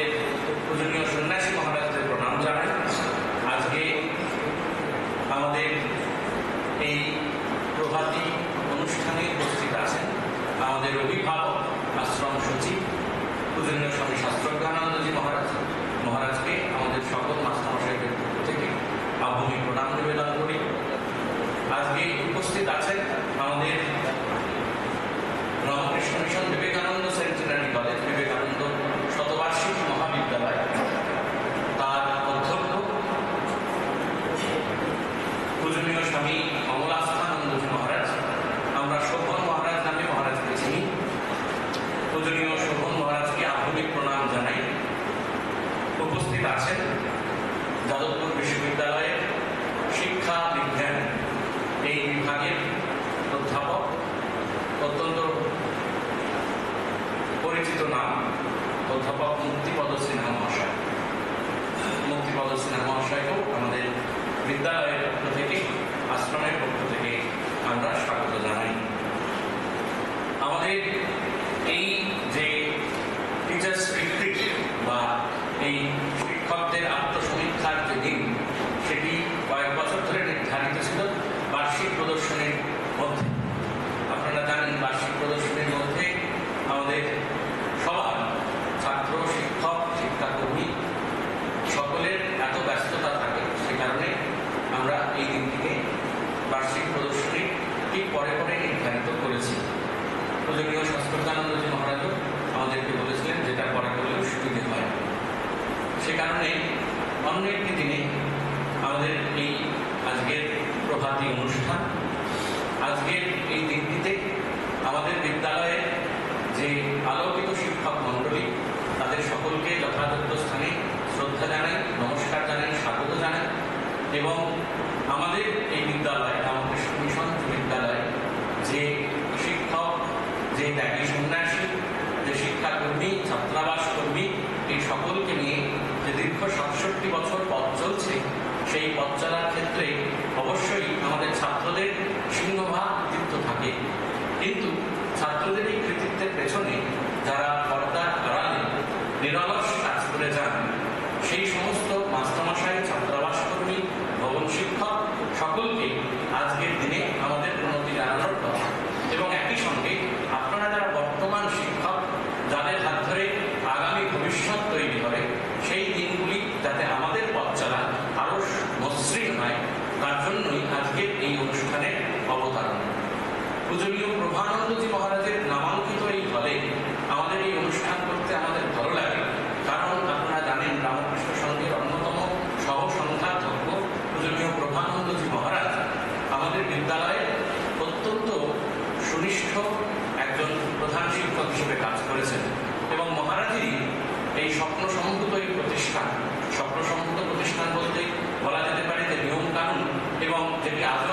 আমাদের পূজনীয় সন্ন্যাসী মহারাজদের প্রণাম জানাই। আজকে আমাদের এই প্রভাতী অনুষ্ঠানে উপস্থিত আছেন আমাদের অভিভাবক আশ্রম সচিব পূজনীয় স্বামী শাস্ত্রজ্ঞানন্দজি মহারাজকে আমাদের সকল মাস্টারমশাইদের পক্ষ থেকে আভূমি প্রণাম নিবেদন করি। আজকে উপস্থিত আছেন আমাদের Ramakrishna mission Vivekananda centenary college, Vivekananda শতবার্ষিকী মহাবিদ্যালয়, তার অধ্যক্ষ পূজনীয় স্বামী কমলাস্থানন্দজি মহারাজ। আমরা শোভন মহারাজ নামে মহারাজকে চিনি। পূজনীয় শোভন মহারাজকে আধুনিক প্রণাম জানাই। উপস্থিত আছেন যাদবপুর বিশ্ববিদ্যালয়ের শিক্ষা বিজ্ঞান এই বিভাগের অধ্যাপক, অত্যন্ত পরিচিত নাম অধ্যাপক মুক্তিপদ সিনহা মহাশয়। মুক্তিপদ সিনহা মহাশয়কেও আমাদের বিদ্যালয়ের পক্ষ থেকে, আশ্রমের পক্ষ থেকে আমরা স্বাগত জানাই। আমাদের এই যে টিচার্স রিট্রিট বা এই শিক্ষকদের আত্মসমীক্ষার যে দিন, সেটি কয়েক বছর ধরে নির্ধারিত ছিল বার্ষিক প্রদর্শনীর মধ্যে। আপনারা জানেন বার্ষিক প্রদর্শনীর মধ্যে আমাদের সবার ছাত্র, শিক্ষক, শিক্ষাকর্মী সকলের এত ব্যস্ততা থাকে, সে কারণে আমরা এই দিনটিকে বার্ষিক প্রদর্শনী ঠিক পরে পরে নির্ধারিত করেছি। পূজনীয় শাস্ত্রজ্ঞানন্দজি মহারাজও আমাদেরকে বলেছিলেন যেটা পরে করলেও সুবিধে হয়। সে কারণে অন্য একটি দিনে আমাদের এই আজকের প্রভাতী অনুষ্ঠান, আজকের এই দিনটিতে আমাদের বিদ্যালয়ের যে আলোকিত শিক্ষক মণ্ডলী, তাদের সকলকে যথাযথ স্থানে শ্রদ্ধা জানাই, নমস্কার জানাই, স্বাগত জানাই। এবং আমাদের এই বিদ্যালয়, রামকৃষ্ণ মিশন বিদ্যালয়, যে শিক্ষক, যে ত্যাগী সন্ন্যাসী, যে শিক্ষাকর্মী, ছাত্রাবাস কর্মী, এই সকলকে নিয়ে যে দীর্ঘ 67 বছর পথ চলছে, সেই পথ চলার ক্ষেত্রে অবশ্যই আমাদের ছাত্রদের সিংহভাগ কৃতিত্ব থাকে। কিন্তু ছাত্রদের এই কৃতিত্বের পেছনে যারা পর্দার আড়ালে নিরলস কাজ করে যান, সেই সমস্ত মাস্টারমশাই, ছাত্রাবাস কর্মী, ভবন শিক্ষক সকলকে আজকের দিনে আমাদের প্রণতি জানানোর কথা। এবং একই সঙ্গে আপনারা যারা বর্তমান শিক্ষক, যাদের হাত ধরে আগামী ভবিষ্যৎ তৈরি হবে, সেই দিনগুলি যাতে আমাদের পথ চলা আরো মসৃণ হয়, তার জন্যই আজকের এই অনুষ্ঠানের অবতারণ। পূজনীয় প্রভানন্দজি মহারাজের নামাঙ্কিত এই হলে আমাদের এই অনুষ্ঠান করতে আমাদের ভালো লাগে, কারণ আপনারা জানেন রামকৃষ্ণ সংঘের অন্যতম সহ সংখ্যাধ্যক্ষ পূজনীয় প্রভানন্দজি মহারাজ আমাদের বিদ্যালয়ে অত্যন্ত সুনিষ্ঠ একজন প্রধান শিক্ষক হিসেবে কাজ করেছেন। এবং মহারাজেরই এই স্বপ্নসম্ভূত এই প্রতিষ্ঠান, স্বপ্নসম্ভূত প্রতিষ্ঠান বলতে বলা যেতে পারে যে নিয়ম কানুন এবং যেটি আজও